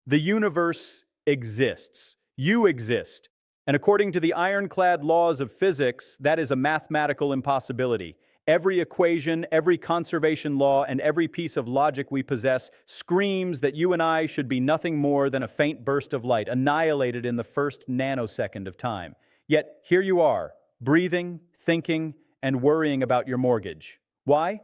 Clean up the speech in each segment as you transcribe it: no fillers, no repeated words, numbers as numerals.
The universe exists. You exist. And according to the ironclad laws of physics, that is a mathematical impossibility. Every equation, every conservation law, and every piece of logic we possess screams that you and I should be nothing more than a faint burst of light, annihilated in the first nanosecond of time. Yet here you are, breathing, thinking, and worrying about your mortgage. Why?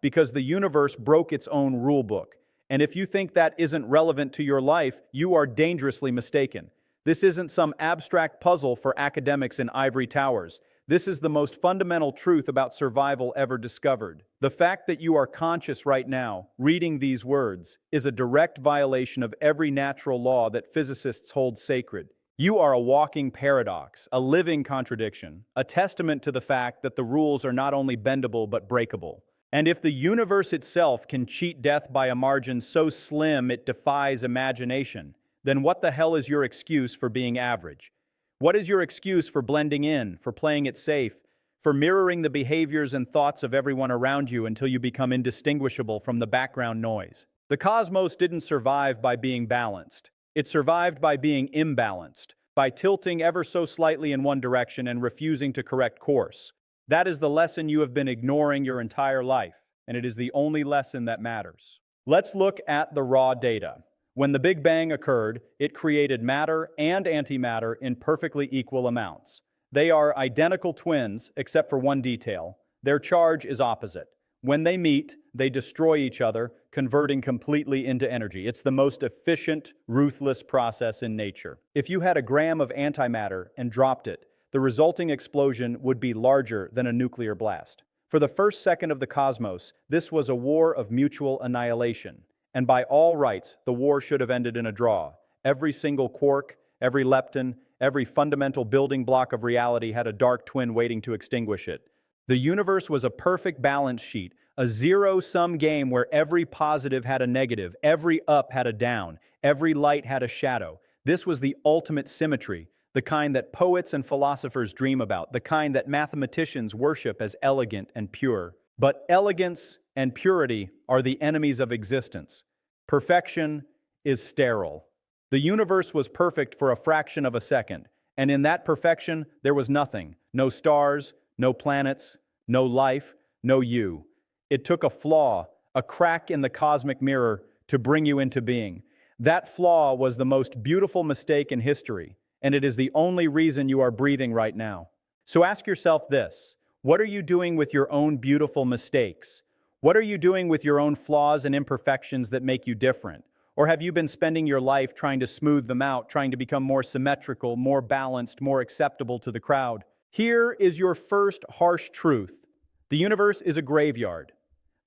Because the universe broke its own rule book. And if you think that isn't relevant to your life, you are dangerously mistaken. This isn't some abstract puzzle for academics in ivory towers. This is the most fundamental truth about survival ever discovered. The fact that you are conscious right now, reading these words, is a direct violation of every natural law that physicists hold sacred. You are a walking paradox, a living contradiction, a testament to the fact that the rules are not only bendable but breakable. And if the universe itself can cheat death by a margin so slim it defies imagination, then what the hell is your excuse for being average? What is your excuse for blending in, for playing it safe, for mirroring the behaviors and thoughts of everyone around you until you become indistinguishable from the background noise? The cosmos didn't survive by being balanced. It survived by being imbalanced, by tilting ever so slightly in one direction and refusing to correct course. That is the lesson you have been ignoring your entire life, and it is the only lesson that matters. Let's look at the raw data. When the Big Bang occurred, it created matter and antimatter in perfectly equal amounts. They are identical twins, except for one detail. Their charge is opposite. When they meet, they destroy each other, converting completely into energy. It's the most efficient, ruthless process in nature. If you had a gram of antimatter and dropped it, the resulting explosion would be larger than a nuclear blast. For the first second of the cosmos, this was a war of mutual annihilation. And by all rights, the war should have ended in a draw. Every single quark, every lepton, every fundamental building block of reality had a dark twin waiting to extinguish it. The universe was a perfect balance sheet, a zero-sum game where every positive had a negative, every up had a down, every light had a shadow. This was the ultimate symmetry, the kind that poets and philosophers dream about, the kind that mathematicians worship as elegant and pure. But elegance and purity are the enemies of existence. Perfection is sterile. The universe was perfect for a fraction of a second, and in that perfection, there was nothing. No stars, no planets, no life, no you. It took a flaw, a crack in the cosmic mirror, to bring you into being. That flaw was the most beautiful mistake in history, and it is the only reason you are breathing right now. So ask yourself this: what are you doing with your own beautiful mistakes? What are you doing with your own flaws and imperfections that make you different? Or have you been spending your life trying to smooth them out, trying to become more symmetrical, more balanced, more acceptable to the crowd? Here is your first harsh truth. The universe is a graveyard.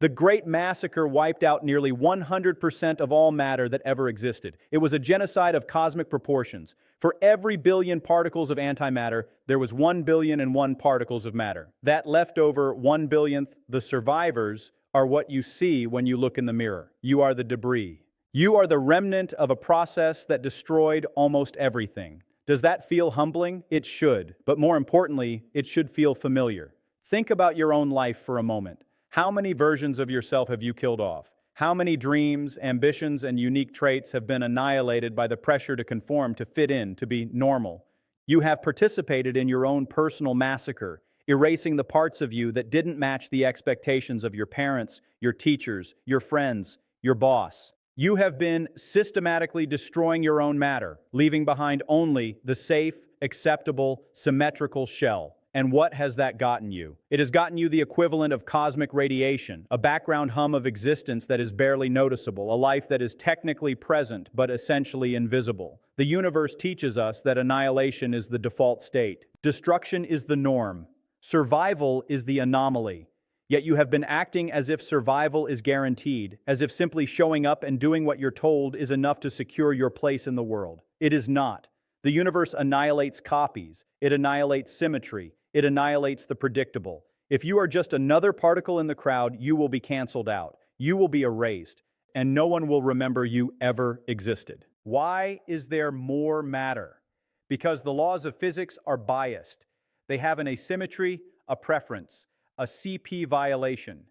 The Great Massacre wiped out nearly 100% of all matter that ever existed. It was a genocide of cosmic proportions. For every billion particles of antimatter, there was 1,000,000,001 particles of matter. That leftover 1/billionth, the survivors, are what you see when you look in the mirror. You are the debris. You are the remnant of a process that destroyed almost everything. Does that feel humbling? It should. But more importantly, it should feel familiar. Think about your own life for a moment. How many versions of yourself have you killed off? How many dreams, ambitions, and unique traits have been annihilated by the pressure to conform, to fit in, to be normal? You have participated in your own personal massacre, erasing the parts of you that didn't match the expectations of your parents, your teachers, your friends, your boss. You have been systematically destroying your own matter, leaving behind only the safe, acceptable, symmetrical shell. And what has that gotten you? It has gotten you the equivalent of cosmic radiation, a background hum of existence that is barely noticeable, a life that is technically present but essentially invisible. The universe teaches us that annihilation is the default state. Destruction is the norm. Survival is the anomaly. Yet you have been acting as if survival is guaranteed, as if simply showing up and doing what you're told is enough to secure your place in the world. It is not. The universe annihilates copies. It annihilates symmetry. It annihilates the predictable. If you are just another particle in the crowd, you will be canceled out. You will be erased, and no one will remember you ever existed. Why is there more matter? Because the laws of physics are biased. They have an asymmetry, a preference, a CP violation.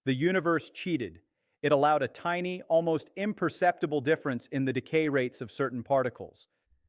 The universe cheated. It allowed a tiny, almost imperceptible difference in the decay rates of certain particles.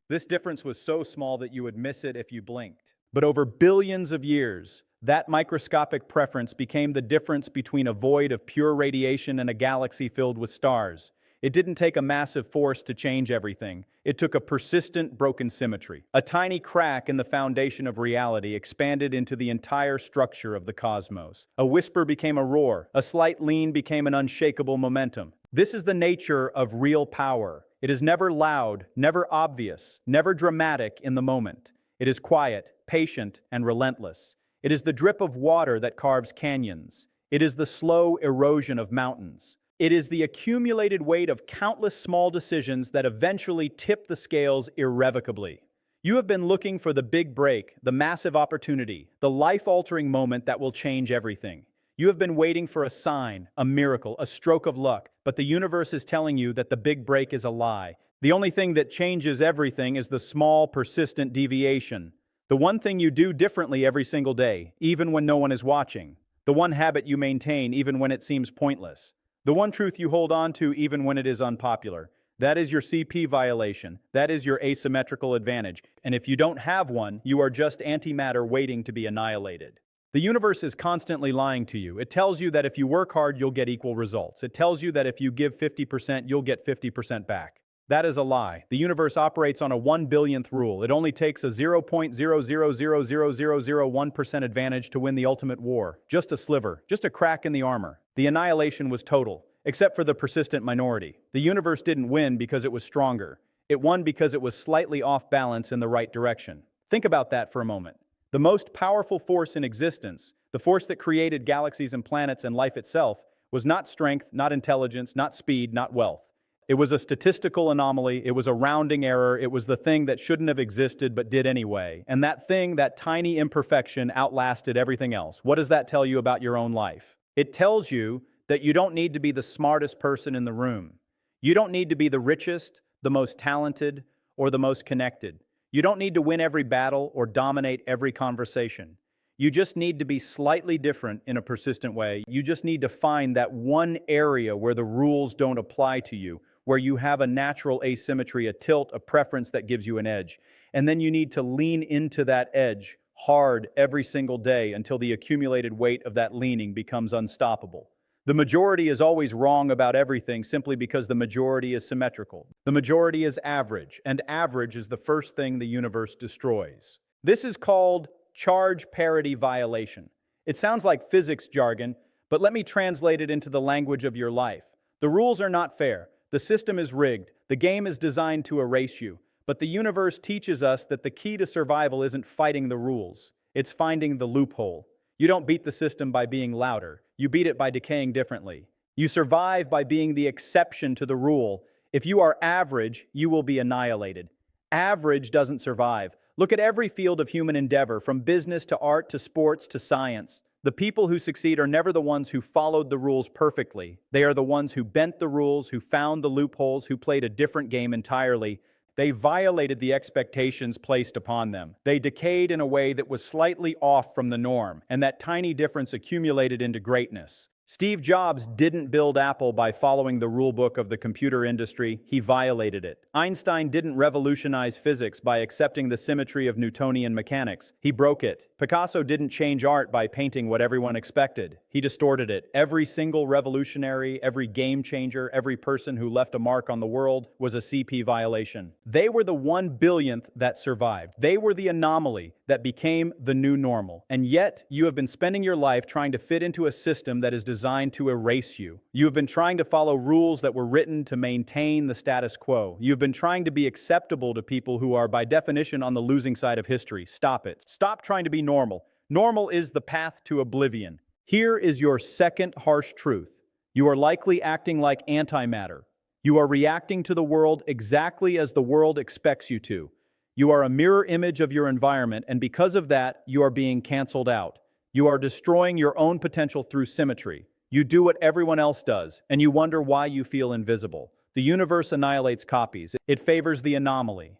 This difference was so small that you would miss it if you blinked. But over billions of years, that microscopic preference became the difference between a void of pure radiation and a galaxy filled with stars. It didn't take a massive force to change everything. It took a persistent, broken symmetry. A tiny crack in the foundation of reality expanded into the entire structure of the cosmos. A whisper became a roar. A slight lean became an unshakable momentum. This is the nature of real power. It is never loud, never obvious, never dramatic in the moment. It is quiet, patient, and relentless. It is the drip of water that carves canyons. It is the slow erosion of mountains. It is the accumulated weight of countless small decisions that eventually tip the scales irrevocably. You have been looking for the big break, the massive opportunity, the life-altering moment that will change everything. You have been waiting for a sign, a miracle, a stroke of luck, but the universe is telling you that the big break is a lie. The only thing that changes everything is the small, persistent deviation. The one thing you do differently every single day, even when no one is watching. The one habit you maintain even when it seems pointless. The one truth you hold on to even when it is unpopular. That is your CP violation. That is your asymmetrical advantage. And if you don't have one, you are just antimatter waiting to be annihilated. The universe is constantly lying to you. It tells you that if you work hard, you'll get equal results. It tells you that if you give 50%, you'll get 50% back. That is a lie. The universe operates on a one-billionth rule. It only takes a 0.0000001% advantage to win the ultimate war. Just a sliver, just a crack in the armor. The annihilation was total, except for the persistent minority. The universe didn't win because it was stronger. It won because it was slightly off balance in the right direction. Think about that for a moment. The most powerful force in existence, the force that created galaxies and planets and life itself, was not strength, not intelligence, not speed, not wealth. It was a statistical anomaly, it was a rounding error, it was the thing that shouldn't have existed but did anyway. And that thing, that tiny imperfection, outlasted everything else. What does that tell you about your own life? It tells you that you don't need to be the smartest person in the room. You don't need to be the richest, the most talented, or the most connected. You don't need to win every battle or dominate every conversation. You just need to be slightly different in a persistent way. You just need to find that one area where the rules don't apply to you, where you have a natural asymmetry, a tilt, a preference that gives you an edge. And then you need to lean into that edge hard every single day until the accumulated weight of that leaning becomes unstoppable. The majority is always wrong about everything simply because the majority is symmetrical. The majority is average, and average is the first thing the universe destroys. This is called charge parity violation. It sounds like physics jargon, but let me translate it into the language of your life. The rules are not fair. The system is rigged. The game is designed to erase you. But the universe teaches us that the key to survival isn't fighting the rules. It's finding the loophole. You don't beat the system by being louder. You beat it by decaying differently. You survive by being the exception to the rule. If you are average, you will be annihilated. Average doesn't survive. Look at every field of human endeavor, from business to art to sports to science. The people who succeed are never the ones who followed the rules perfectly. They are the ones who bent the rules, who found the loopholes, who played a different game entirely. They violated the expectations placed upon them. They decayed in a way that was slightly off from the norm, and that tiny difference accumulated into greatness. Steve Jobs didn't build Apple by following the rulebook of the computer industry, he violated it. Einstein didn't revolutionize physics by accepting the symmetry of Newtonian mechanics, he broke it. Picasso didn't change art by painting what everyone expected, he distorted it. Every single revolutionary, every game changer, every person who left a mark on the world was a CP violation. They were the 1/billionth that survived. They were the anomaly that became the new normal. And yet, you have been spending your life trying to fit into a system that is designed to erase you. You have been trying to follow rules that were written to maintain the status quo. You have been trying to be acceptable to people who are, by definition, on the losing side of history. Stop it. Stop trying to be normal. Normal is the path to oblivion. Here is your second harsh truth. You are likely acting like antimatter. You are reacting to the world exactly as the world expects you to. You are a mirror image of your environment, and because of that, you are being canceled out. You are destroying your own potential through symmetry. You do what everyone else does, and you wonder why you feel invisible. The universe annihilates copies. It favors the anomaly.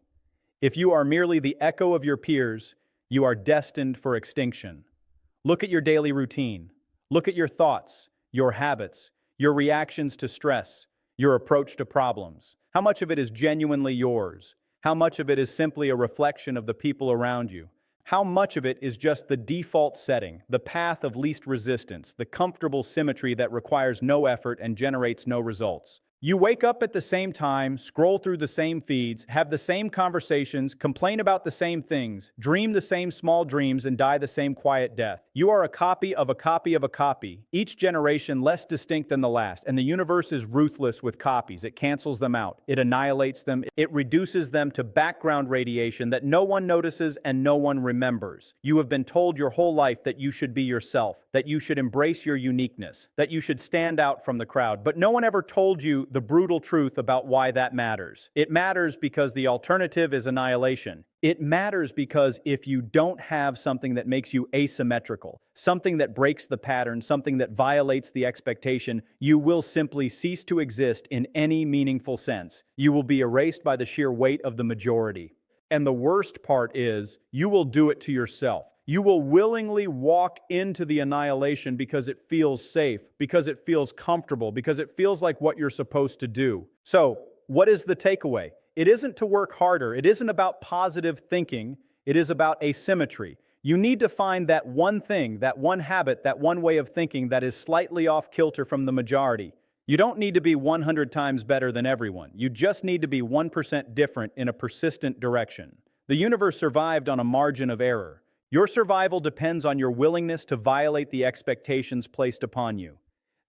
If you are merely the echo of your peers, you are destined for extinction. Look at your daily routine. Look at your thoughts, your habits, your reactions to stress, your approach to problems? How much of it is genuinely yours? How much of it is simply a reflection of the people around you? How much of it is just the default setting, the path of least resistance, the comfortable symmetry that requires no effort and generates no results? You wake up at the same time, scroll through the same feeds, have the same conversations, complain about the same things, dream the same small dreams, and die the same quiet death. You are a copy of a copy of a copy, each generation less distinct than the last, and the universe is ruthless with copies. It cancels them out. It annihilates them. It reduces them to background radiation that no one notices and no one remembers. You have been told your whole life that you should be yourself, that you should embrace your uniqueness, that you should stand out from the crowd, but no one ever told you the brutal truth about why that matters. It matters because the alternative is annihilation. It matters because if you don't have something that makes you asymmetrical, something that breaks the pattern, something that violates the expectation, you will simply cease to exist in any meaningful sense. You will be erased by the sheer weight of the majority. And the worst part is, you will do it to yourself. You will willingly walk into the annihilation because it feels safe, because it feels comfortable, because it feels like what you're supposed to do. So, what is the takeaway? It isn't to work harder. It isn't about positive thinking. It is about asymmetry. You need to find that one thing, that one habit, that one way of thinking that is slightly off kilter from the majority. You don't need to be 100 times better than everyone. You just need to be 1% different in a persistent direction. The universe survived on a margin of error. Your survival depends on your willingness to violate the expectations placed upon you.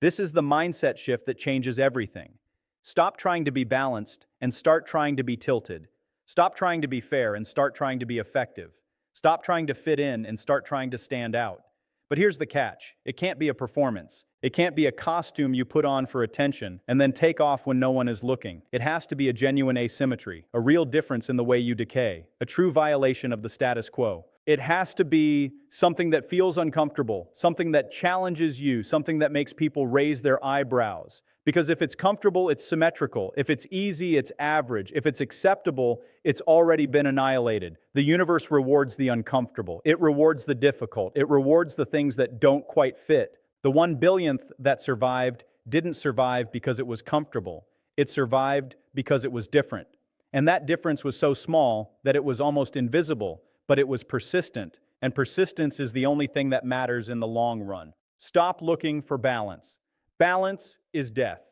This is the mindset shift that changes everything. Stop trying to be balanced and start trying to be tilted. Stop trying to be fair and start trying to be effective. Stop trying to fit in and start trying to stand out. But here's the catch. It can't be a performance. It can't be a costume you put on for attention and then take off when no one is looking. It has to be a genuine asymmetry, a real difference in the way you decay, a true violation of the status quo. It has to be something that feels uncomfortable, something that challenges you, something that makes people raise their eyebrows. Because if it's comfortable, it's symmetrical. If it's easy, it's average. If it's acceptable, it's already been annihilated. The universe rewards the uncomfortable. It rewards the difficult. It rewards the things that don't quite fit. The 1/billionth that survived didn't survive because it was comfortable. It survived because it was different. And that difference was so small that it was almost invisible, but it was persistent. And persistence is the only thing that matters in the long run. Stop looking for balance. Balance is death.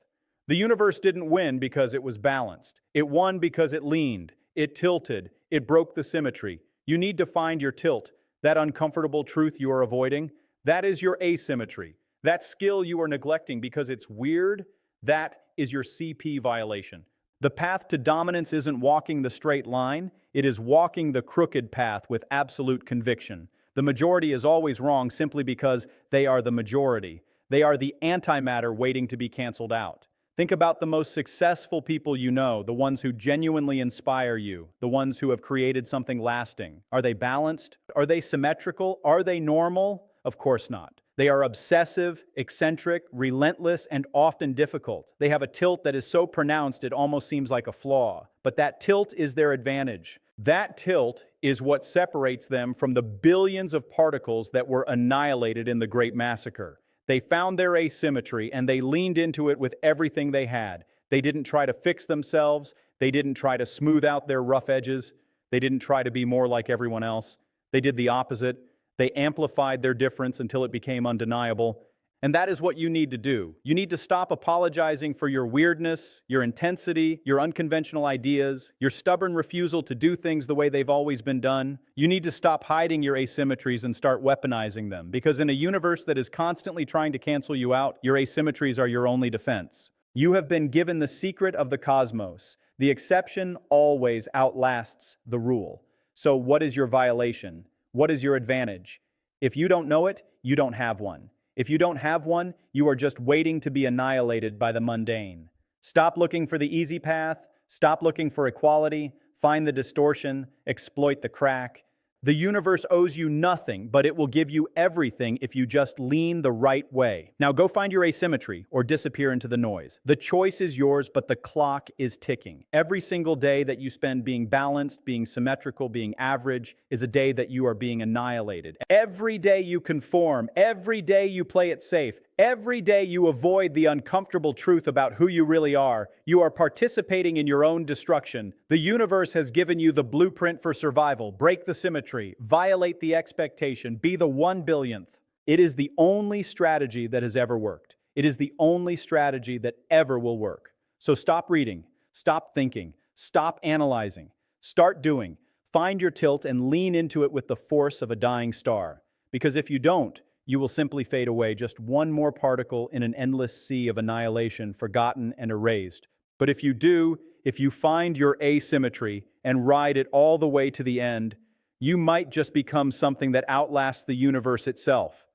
The universe didn't win because it was balanced. It won because it leaned, it tilted, it broke the symmetry. You need to find your tilt, that uncomfortable truth you are avoiding. That is your asymmetry. That skill you are neglecting because it's weird, that is your CP violation. The path to dominance isn't walking the straight line, it is walking the crooked path with absolute conviction. The majority is always wrong simply because they are the majority. They are the antimatter waiting to be canceled out. Think about the most successful people you know, the ones who genuinely inspire you, the ones who have created something lasting. Are they balanced? Are they symmetrical? Are they normal? Of course not. They are obsessive, eccentric, relentless, and often difficult. They have a tilt that is so pronounced it almost seems like a flaw. But that tilt is their advantage. That tilt is what separates them from the billions of particles that were annihilated in the Great Massacre. They found their asymmetry and they leaned into it with everything they had. They didn't try to fix themselves. They didn't try to smooth out their rough edges. They didn't try to be more like everyone else. They did the opposite. They amplified their difference until it became undeniable. And that is what you need to do. You need to stop apologizing for your weirdness, your intensity, your unconventional ideas, your stubborn refusal to do things the way they've always been done. You need to stop hiding your asymmetries and start weaponizing them. Because in a universe that is constantly trying to cancel you out, your asymmetries are your only defense. You have been given the secret of the cosmos. The exception always outlasts the rule. So what is your violation? What is your advantage? If you don't know it, you don't have one. If you don't have one, you are just waiting to be annihilated by the mundane. Stop looking for the easy path. Stop looking for equality. Find the distortion. Exploit the crack. The universe owes you nothing, but it will give you everything if you just lean the right way. Now go find your asymmetry or disappear into the noise. The choice is yours, but the clock is ticking. Every single day that you spend being balanced, being symmetrical, being average is a day that you are being annihilated. Every day you conform, every day you play it safe, Every day you avoid the uncomfortable truth about who you really are, you are participating in your own destruction. The universe has given you the blueprint for survival. Break the symmetry, violate the expectation, be the 1 billionth. It is the only strategy that has ever worked. It is the only strategy that ever will work. So stop reading, stop thinking, stop analyzing, start doing. Find your tilt and lean into it with the force of a dying star. Because if you don't, you will simply fade away, just one more particle in an endless sea of annihilation, forgotten and erased. But if you do, if you find your asymmetry and ride it all the way to the end, you might just become something that outlasts the universe itself.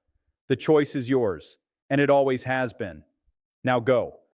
The choice is yours, and it always has been. Now go.